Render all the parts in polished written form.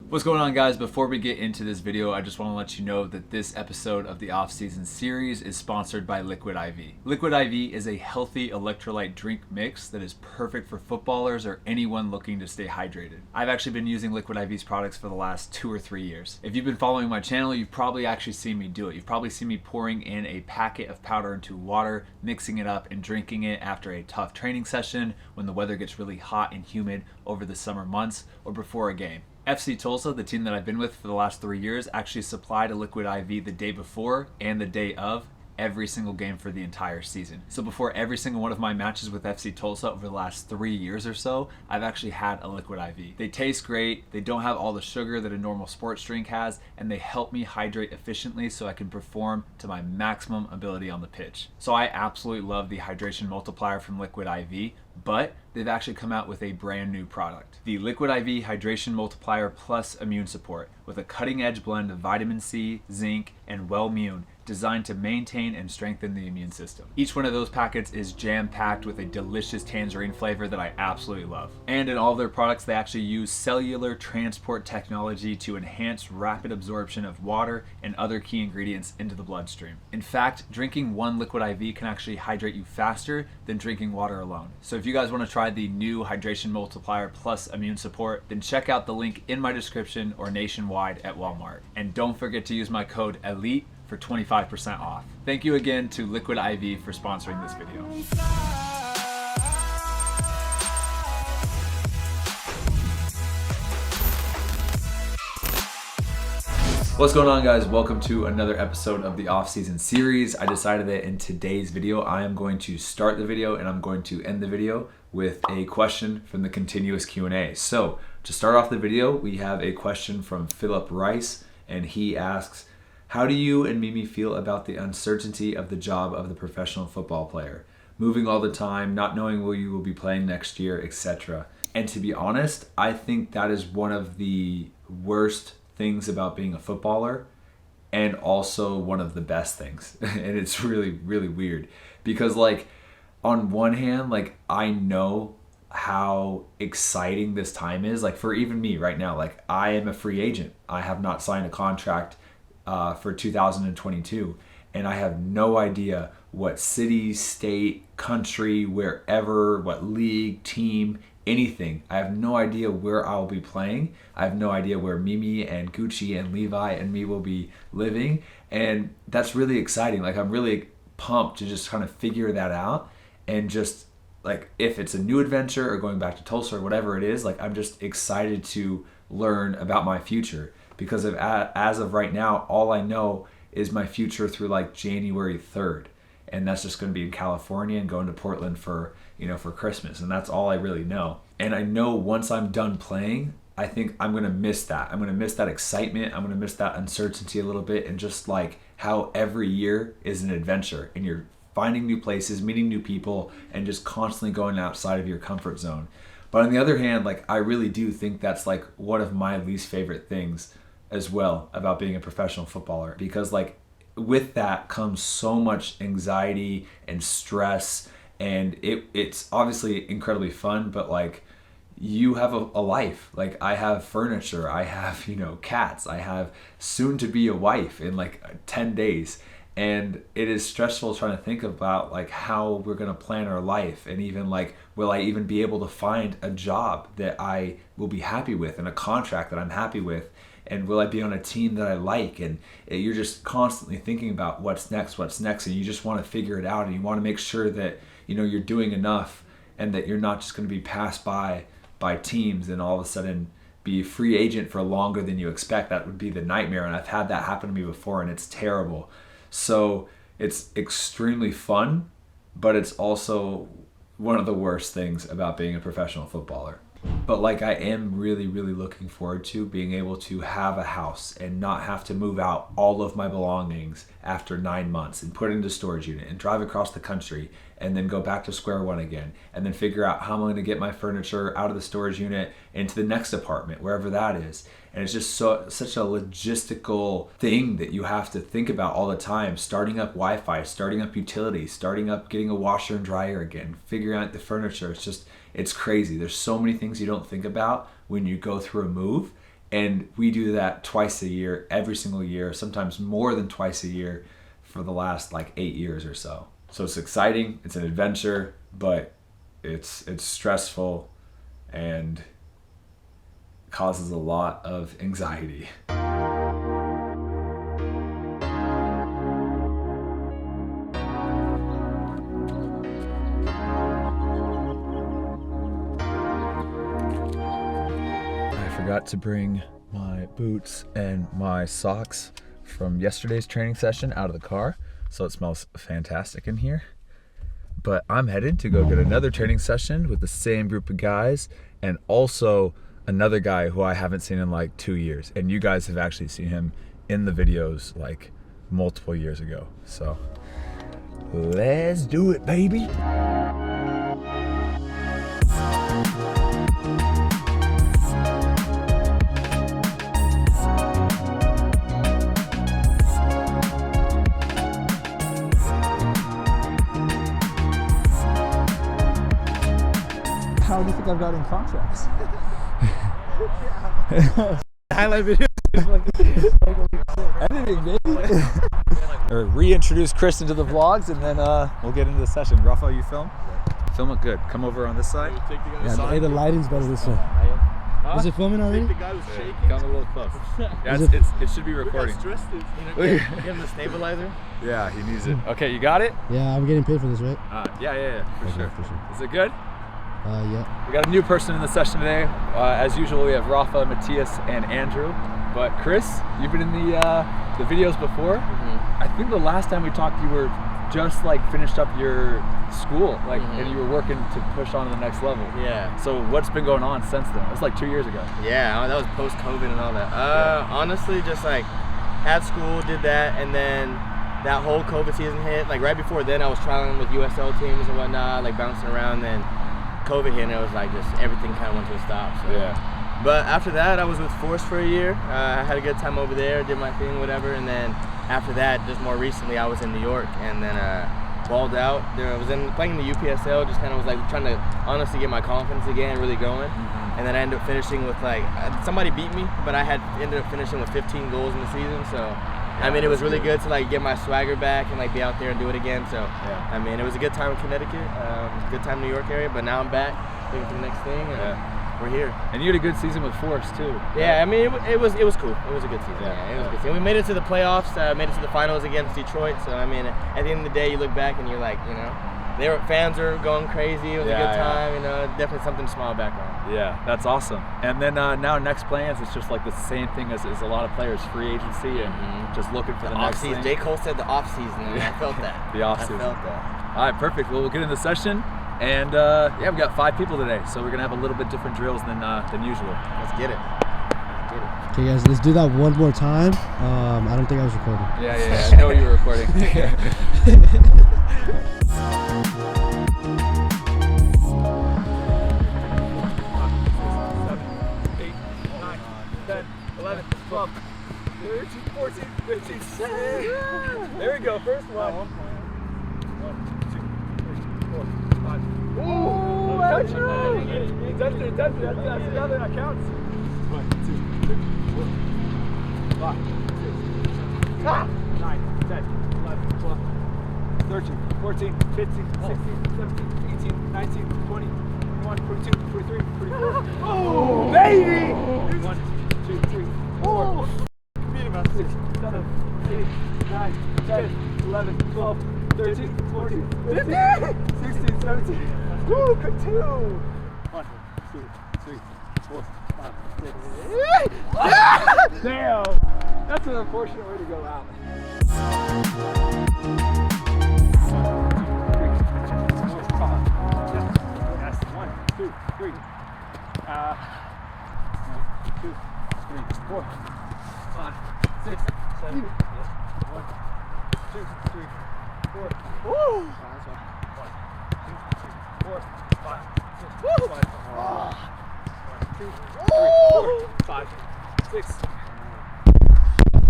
What's going on, guys? Before we get into this video, I just want to let you know that this episode of the off-season series is sponsored by Liquid IV. Liquid IV is a healthy electrolyte drink mix that is perfect for footballers or anyone looking to stay hydrated. I've actually been using Liquid IV's products for the last 2 or 3 years. If you've been following my channel, you've probably actually seen me do it. You've probably seen me pouring in a packet of powder into water, mixing it up and drinking it after a tough training session, when the weather gets really hot and humid over the summer months, or before a game. FC Tulsa, the team that I've been with for the last 3 years, actually supplied a Liquid IV the day before and the day of every single game for the entire season. So before every single one of my matches with FC Tulsa over the last 3 years or so, I've actually had a Liquid IV. They taste great, they don't have all the sugar that a normal sports drink has, and they help me hydrate efficiently so I can perform to my maximum ability on the pitch. So I absolutely love the hydration multiplier from Liquid IV, but they've actually come out with a brand new product. The Liquid IV Hydration Multiplier Plus Immune Support, with a cutting edge blend of vitamin C, zinc, and Wellmune, designed to maintain and strengthen the immune system. Each one of those packets is jam-packed with a delicious tangerine flavor that I absolutely love. And in all of their products, they actually use cellular transport technology to enhance rapid absorption of water and other key ingredients into the bloodstream. In fact, drinking one Liquid IV can actually hydrate you faster than drinking water alone. So if you guys want to try the new Hydration Multiplier Plus Immune Support, then check out the link in my description or nationwide at Walmart. And don't forget to use my code ELITE for 25% off. Thank you again to Liquid IV for sponsoring this video. What's going on, guys? Welcome to another episode of the off-season series. I decided that in today's video, I am going to start the video and I'm going to end the video with a question from the continuous Q&A. So to start off the video, we have a question from Philip Rice, and he asks, how do you and Mimi feel about the uncertainty of the job of the professional football player? Moving all the time, not knowing where you will be playing next year, etc. And to be honest, I think that is one of the worst things about being a footballer, and also one of the best things. And it's really, really weird because, like, on one hand, like, I know how exciting this time is. Like, for even me right now, like, I am a free agent. I have not signed a contract for 2022, and I have no idea what city, state, country, wherever, what league, team, anything. I have no idea where I will be playing. I have no idea where Mimi and Gucci and Levi and me will be living, and that's really exciting. Like, I'm really pumped to just kind of figure that out, and just, like, if it's a new adventure or going back to Tulsa or whatever it is, like, I'm just excited to learn about my future. Because as of right now, all I know is my future through like January 3rd. And that's just going to be in California and going to Portland for Christmas. And that's all I really know. And I know once I'm done playing, I think I'm going to miss that. I'm going to miss that excitement. I'm going to miss that uncertainty a little bit. And just like how every year is an adventure and you're finding new places, meeting new people, and just constantly going outside of your comfort zone. But on the other hand, like, I really do think that's like one of my least favorite things as well about being a professional footballer, because like with that comes so much anxiety and stress, and it's obviously incredibly fun, but like you have a life. Like, I have furniture, I have, cats, I have soon to be a wife in like 10 days. And it is stressful trying to think about like how we're going to plan our life, and even like, will I even be able to find a job that I will be happy with and a contract that I'm happy with? And will I be on a team that I like? And you're just constantly thinking about what's next, and you just want to figure it out, and you want to make sure that, you're doing enough, and that you're not just going to be passed by teams and all of a sudden be a free agent for longer than you expect. That would be the nightmare, and I've had that happen to me before, and it's terrible. So it's extremely fun, but it's also one of the worst things about being a professional footballer. But like, I am really, really looking forward to being able to have a house and not have to move out all of my belongings after 9 months and put it into storage unit and drive across the country and then go back to square one again, and then figure out how I'm going to get my furniture out of the storage unit into the next apartment, wherever that is. And it's just such a logistical thing that you have to think about all the time. Starting up Wi-Fi, starting up utilities, starting up getting a washer and dryer again, figuring out the furniture. It's crazy. There's so many things you don't think about when you go through a move, And we do that twice a year, every single year, sometimes more than twice a year for the last like 8 years or so. So it's exciting, it's an adventure, but it's stressful and causes a lot of anxiety. Forgot to bring my boots and my socks from yesterday's training session out of the car, so it smells fantastic in here. But I'm headed to go get another training session with the same group of guys, and also another guy who I haven't seen in like 2 years, and you guys have actually seen him in the videos like multiple years ago. So let's do it, baby. How do you think I've gotten contracts? Highlight video. Editing, baby. Or reintroduce Chris into the vlogs, and then we'll get into the session. Rafa, you film? Film it good. Come over on this side. Yeah, the lighting's better this way. Is it filming already? The guy was shaking. Come a little close. Yeah, it should be recording. Give him the stabilizer. Yeah, he needs it. Okay, you got it? Yeah, I'm getting paid for this, right? Yeah, for Okay, sure. for sure. Is it good? Yeah. We got a new person in the session today. As usual, we have Rafa, Matthias, and Andrew. But Chris, you've been in the videos before. Mm-hmm. I think the last time we talked, you were just like finished up your school, like, and you were working to push on to the next level. Yeah. So what's been going on since then? It was like 2 years ago. Yeah, that was post-COVID and all that. Honestly, just like had school, did that, and then that whole COVID season hit. Like right before then, I was trialing with USL teams and whatnot, like bouncing around. Then COVID hit, and it was like just everything kind of went to a stop. So. Yeah. But after that, I was with Force for a year. I had a good time over there, did my thing, whatever. And then after that, just more recently, I was in New York, and then balled out. I was playing in the UPSL, just kind of was like trying to honestly get my confidence again, really going. And then I ended up finishing with like somebody beat me, but I had ended up finishing with 15 goals in the season. So I mean, it was really good to like get my swagger back and like be out there and do it again. So I mean, it was a good time in Connecticut, good time in New York area. But now I'm back, looking for the next thing. We're here. And you had a good season with Force too. Yeah, I mean, it was cool. It was a good season. Yeah, it was a good season. We made it to the playoffs, made it to the finals against Detroit. So I mean, at the end of the day, you look back and you're like, you know, fans are going crazy. It was a good time. You know, definitely something to smile back on. Yeah, that's awesome. And then now next plans, it's just like the same thing as a lot of players, free agency and just looking for the next off-season. thing. J. Cole said the off-season, and I felt that. The off-season. I felt that. All right, perfect. Well, we'll get in the session. And yeah, we got 5 people today, so we're gonna have a little bit different drills than usual. Let's get it. Okay, guys, let's do that one more time. I don't think I was recording. Yeah, I know you were recording. 11, 12, 13, 14, 15, 16. There we go, first one. 1, 2, 3, 4, 5. Ooh, that's right. That's another, that counts. 1, 2, 3, 4, 5, 6, 9, 10, 11, 12, 13, 14, 15, 16, 17, 18, 19, 20, 21, 22, 23, 24. Oh, baby! 1, 2, 3, 4, 5, 6, 7, 8, 9, 10, 11, 12, 13, 14, 15, 16, 17. Woo, good 2. 1, 2, 3, 4, 5, 6. Damn! That's an unfortunate way to go out. 1, 2, 3. 2, 3, 4, 5, 6, 7. 1, 2, 3, 4. Woo! 1, 2, 3, 4, 5, 6. Woo! 1, 2, 3, 4, 5, 6.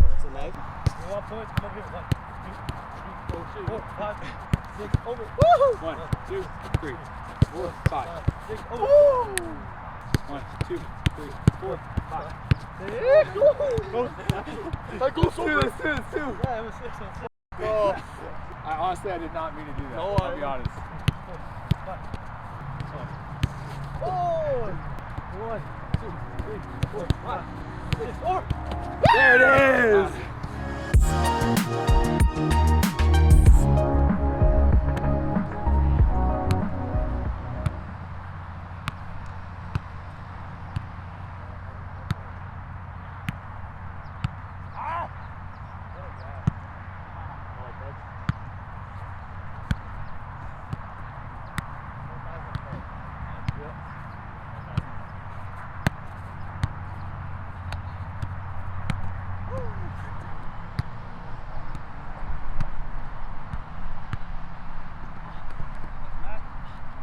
It's a leg. You want points? Come over here. 1, 2, 3, 4, 5, 6. Over. Woohoo! 1, 2, 3, 4, 5, 6. Over. 1, 2, 3, 4, 5, Honestly, I did not mean to do that. No, I'll be honest. There it is!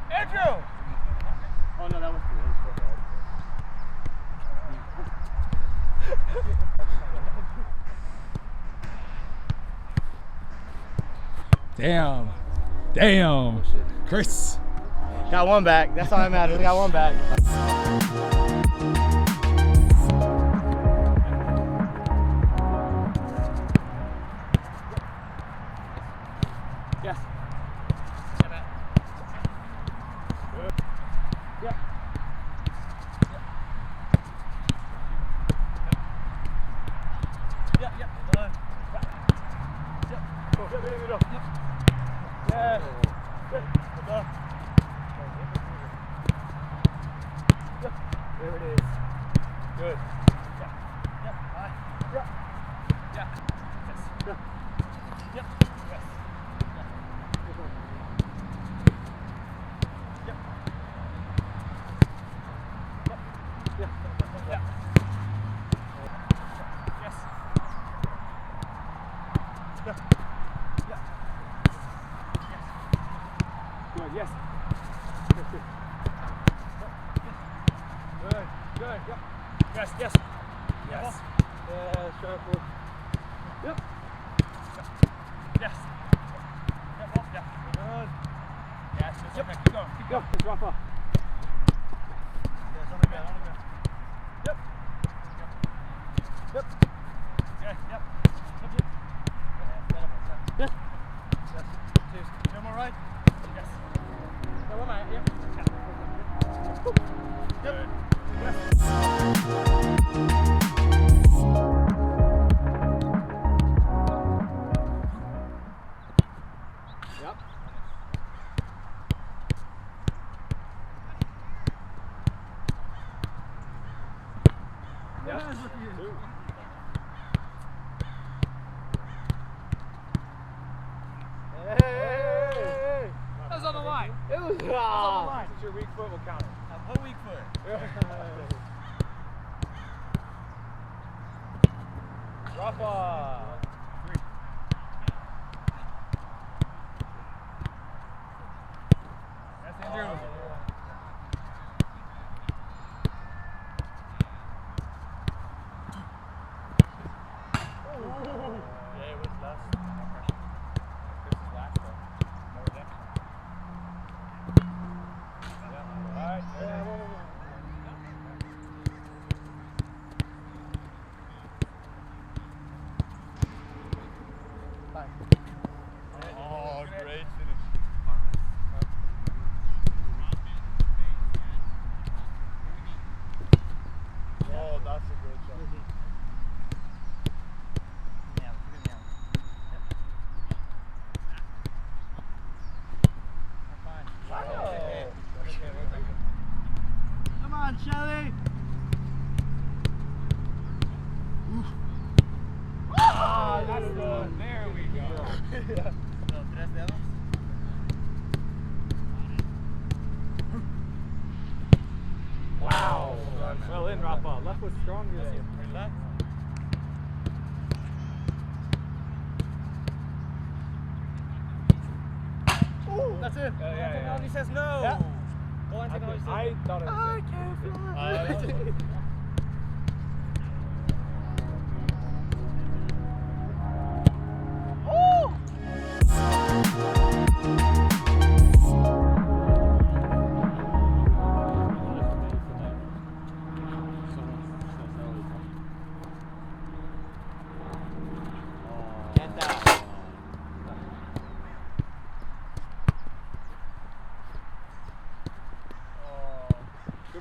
Andrew! Oh no, that was good. Damn. Damn. Chris. Got one back. That's all that matters. Got one back. Yes. There it is. Good. Good, yes. Good. Good, yep. Yes, yes. Yes. Yeah, sharp. Yep. Yes. Yep, yeah. Good. Yes, yes, yep. Okay, keep going. Keep going. Let's drop off. Yes, on the ground, on the ground. Yep. Yep. Okay, yep. Yes. Yes. Cheers. Am I right? Yes. No, am I? Yep. Good. Yep. Yep. Hey! That was on the line. It was on the line. It's your weak foot will count it. Whole weak foot. Rafa. That's Andrew. Yeah, it was less. This is last though. More depth. Alright, yeah, oh, great finish. Oh, that's a great shot. Come on, Shelly! Ah, that's good. There we go. Yeah. Wow. Well in, Rafa. Left foot stronger than you. Relax. Ooh, that's it. Technology says no. Yeah. I thought it was I can't fly.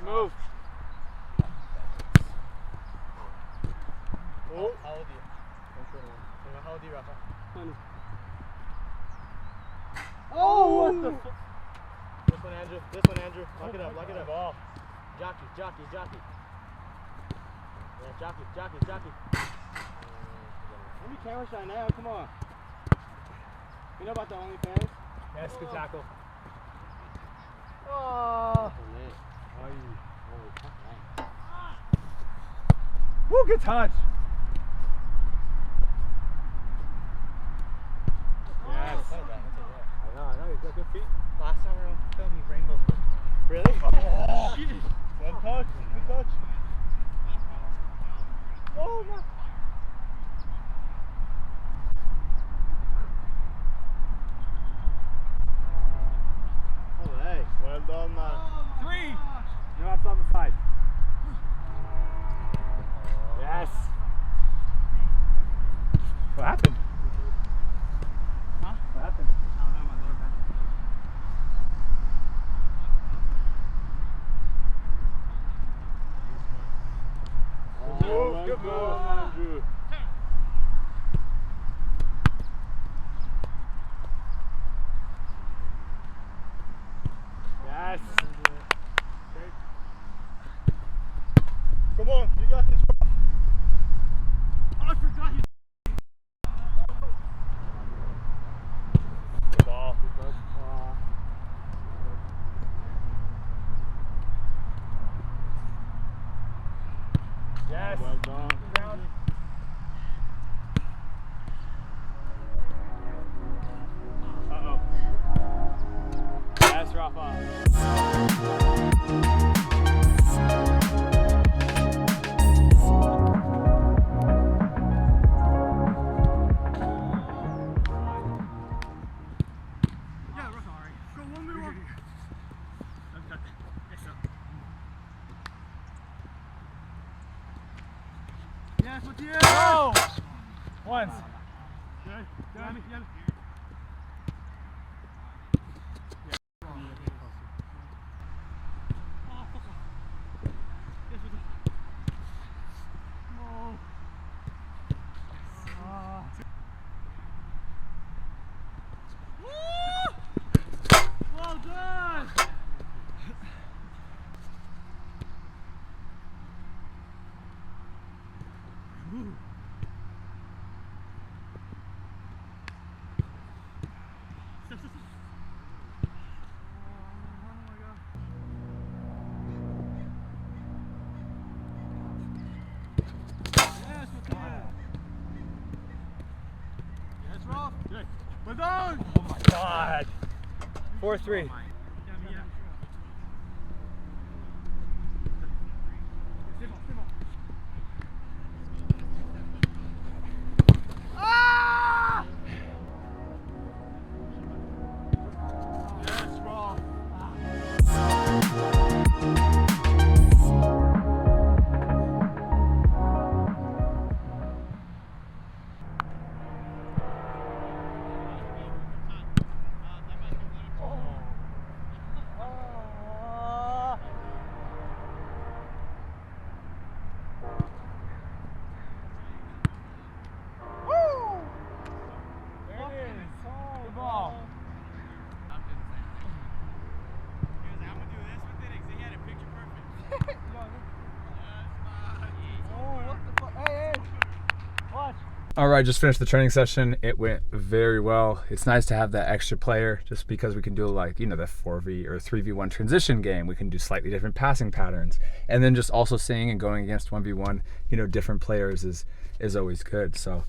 move. Oh. How old are you? How old are you, Rafa? 20. Oh, what the fuck? This one, Andrew. This one, Andrew. Lock it up, lock it up. Ball. Jockey. Yeah, jockey. Let me camera shine now, come on. You know about the OnlyFans? Yes, good tackle. Oh. Woo, good touch. Yes. I know, he's got good feet. Last time we were filming Rainbow Foot. Really? Oh. Good touch. Oh, no. Oh, hey. Well done, man. 3. No, that's on the side. Yes. What happened? Huh? What happened? I don't know, my lower back. Good move, Andrew. Yes. Come on, you got this. Oh, I forgot you. Good ball. Yes. Well done. Down. Uh-oh. Yes, Rafa. Yeah, we're sorry. Go one minute. Yes, sir. Yes, what's here? Oh! Once. Yeah. Well done! We're done! Oh my God. 4-3. All right, just finished the training session. It went very well. It's nice to have that extra player just because we can do like, you know, the 4v or 3v1 transition game. We can do slightly different passing patterns. And then just also seeing and going against 1v1, you know, different players is always good. So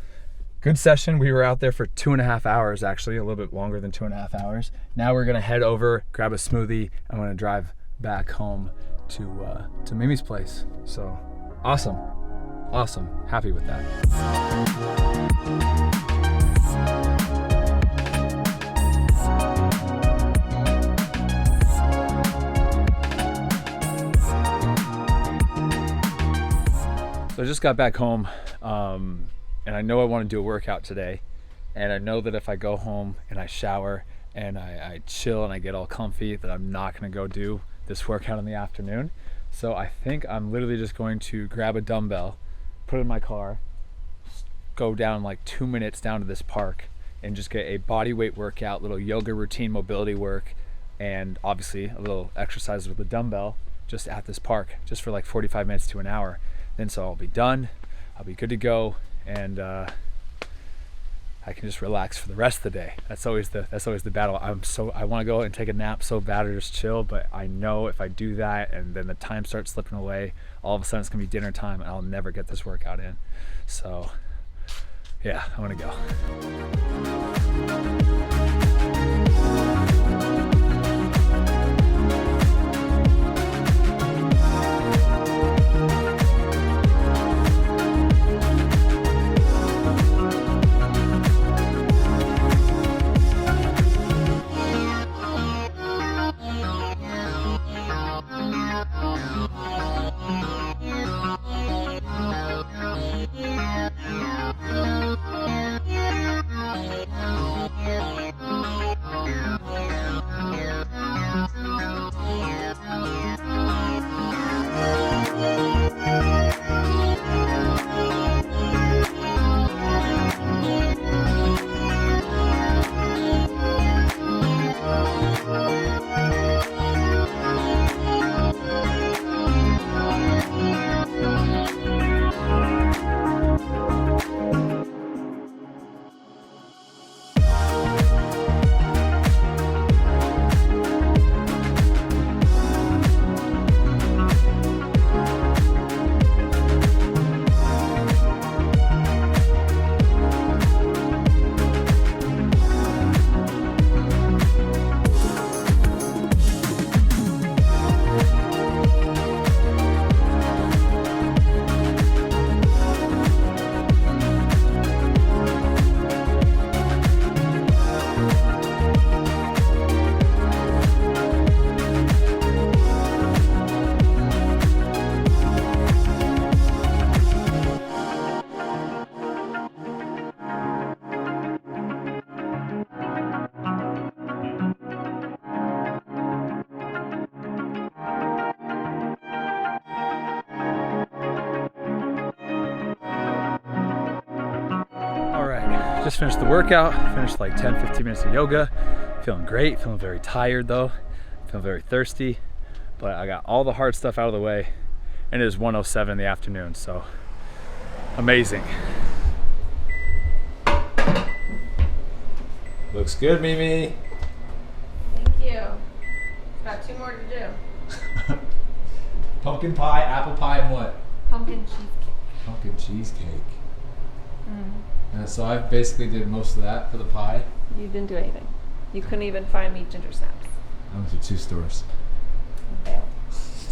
good session. We were out there for 2.5 hours, actually, a little bit longer than 2.5 hours. Now we're gonna head over, grab a smoothie. I'm gonna drive back home to Mimi's place. So awesome. Awesome, happy with that. So I just got back home, and I know I want to do a workout today, and I know that if I go home and I shower and I chill and I get all comfy, that I'm not gonna go do this workout in the afternoon. So I think I'm literally just going to grab a dumbbell, put it in my car, go down like 2 minutes down to this park and just get a body weight workout, little yoga routine, mobility work, and obviously a little exercise with the dumbbell just at this park, just for like 45 minutes to an hour. Then so I'll be done, I'll be good to go, and I can just relax for the rest of the day. That's always the battle. I want to go and take a nap so bad or just chill, but I know if I do that and then the time starts slipping away, all of a sudden it's gonna be dinner time and I'll never get this workout in. So yeah, I want to go. Just finished the workout, finished like 10-15 minutes of yoga. Feeling great, feeling very tired though, feeling very thirsty, but I got all the hard stuff out of the way, and it is 1:07 in the afternoon, so amazing. Looks good, Mimi. Thank you. Got 2 more to do. Pumpkin pie, apple pie, and what? Pumpkin cheesecake. Pumpkin cheesecake. So I basically did most of that for the pie. You didn't do anything. You couldn't even find me ginger snaps. I went to 2 stores. Fail.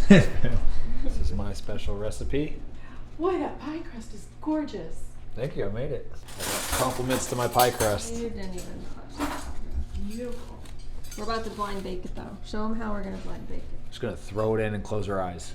This is my special recipe. Boy, that pie crust is gorgeous. Thank you, I made it. Compliments to my pie crust. You didn't even touch it. Beautiful. We're about to blind bake it though. Show them how we're gonna blind bake it. Just gonna throw it in and close our eyes.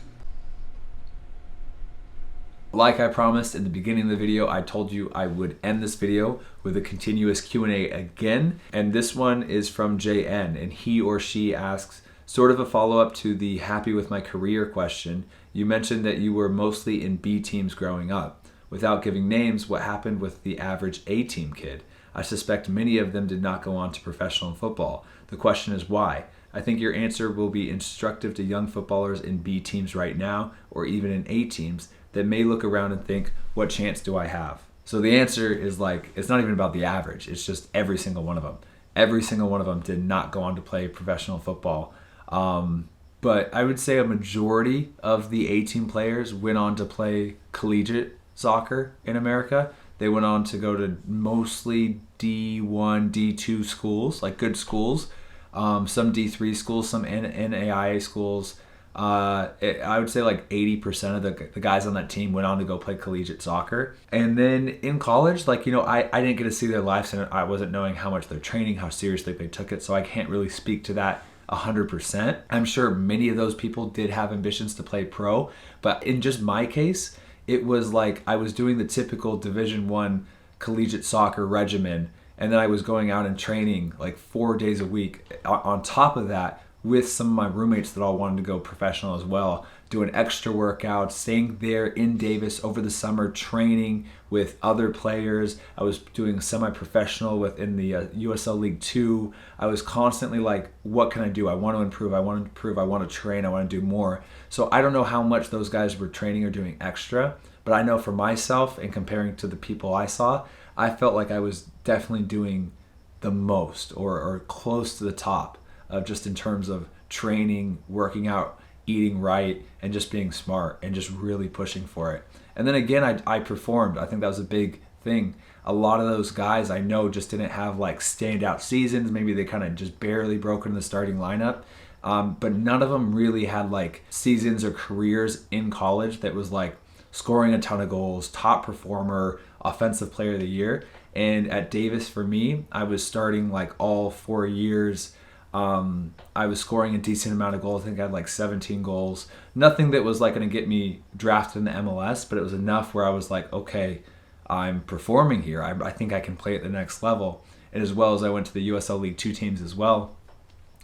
Like I promised in the beginning of the video, I told you I would end this video with a continuous Q&A again. And this one is from JN, and he or she asks, sort of a follow-up to the happy with my career question. You mentioned that you were mostly in B teams growing up. Without giving names, what happened with the average A team kid? I suspect many of them did not go on to professional football. The question is why? I think your answer will be instructive to young footballers in B teams right now, or even in A teams, that may look around and think, what chance do I have? So the answer is like, it's not even about the average, it's just every single one of them. Every single one of them did not go on to play professional football. But I would say a majority of the A-team players went on to play collegiate soccer in America. They went on to go to mostly D1, D2 schools, like good schools, some D3 schools, some NAIA schools. I would say like 80% of the guys on that team went on to go play collegiate soccer. And then in college, like, you know, I didn't get to see their lives, and I wasn't knowing how much they're training, how seriously they took it. So I can't really speak to that 100%. I'm sure many of those people did have ambitions to play pro, but in just my case, it was like I was doing the typical Division I collegiate soccer regimen, and then I was going out and training like 4 days a week. On top of that, with some of my roommates that all wanted to go professional as well, doing extra workouts, staying there in Davis over the summer, training with other players. I was doing semi-professional within the USL League 2. I was constantly like, what can I do? I want to improve, I want to improve, I want to train, I want to do more. So I don't know how much those guys were training or doing extra, but I know for myself, and comparing to the people I saw, I felt like I was definitely doing the most or close to the top of just in terms of training, working out, eating right, and just being smart and just really pushing for it. And then again, I performed. I think that was a big thing. A lot of those guys I know just didn't have like standout seasons. Maybe they kind of just barely broke into the starting lineup. But none of them really had like seasons or careers in college that was like scoring a ton of goals, top performer, offensive player of the year. And at Davis, for me, I was starting like all 4 years. I was scoring a decent amount of goals. I think I had like 17 goals. Nothing that was like going to get me drafted in the MLS, but it was enough where I was like, okay, I'm performing here. I think I can play at the next level. And as well as I went to the USL League 2 teams as well,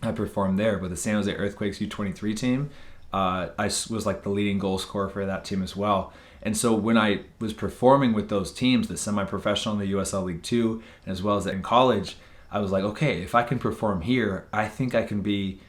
I performed there. With the San Jose Earthquakes U23 team, I was like the leading goal scorer for that team as well. And so when I was performing with those teams, the semi-professional in the USL League 2, and as well as in college, I was like, okay, if I can perform here, I think I can be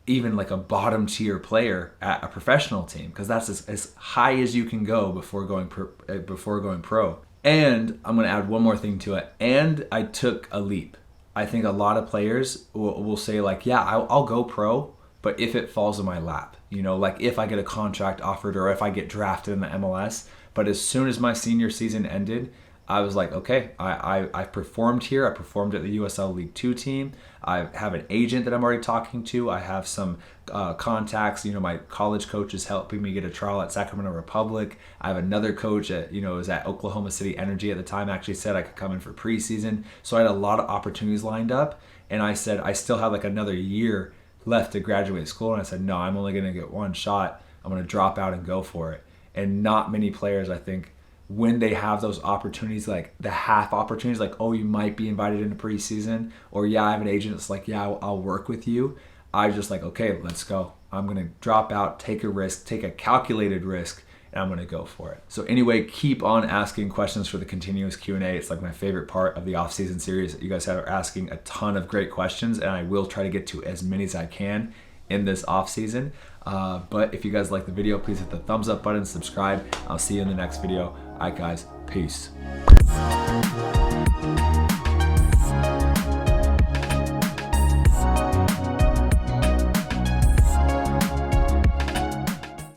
even like a bottom tier player at a professional team, because that's as high as you can go before going pro. And I'm going to add one more thing to it. And I took a leap. I think a lot of players will say like, yeah, I'll go pro, but if it falls in my lap, you know, like if I get a contract offered or if I get drafted in the MLS. But as soon as my senior season ended, I was like, okay, I performed here. I performed at the USL League 2 team. I have an agent that I'm already talking to. I have some contacts. You know, my college coach is helping me get a trial at Sacramento Republic. I have another coach that, you know, was at Oklahoma City Energy at the time, actually said I could come in for preseason. So I had a lot of opportunities lined up. And I said, I still have like another year left to graduate school. And I said, no, I'm only going to get one shot. I'm going to drop out and go for it. And not many players, I think, when they have those opportunities, like the half opportunities, like, oh, you might be invited into preseason, or yeah, I have an agent that's like, yeah, I'll work with you. I just like, okay, let's go. I'm going to drop out, take a risk, take a calculated risk, and I'm going to go for it. So anyway, keep on asking questions for the continuous Q&A. It's like my favorite part of the off-season series. You guys are asking a ton of great questions, and I will try to get to as many as I can in this off-season. But if you guys like the video, please hit the thumbs up button, subscribe. I'll see you in the next video. All right, guys, peace.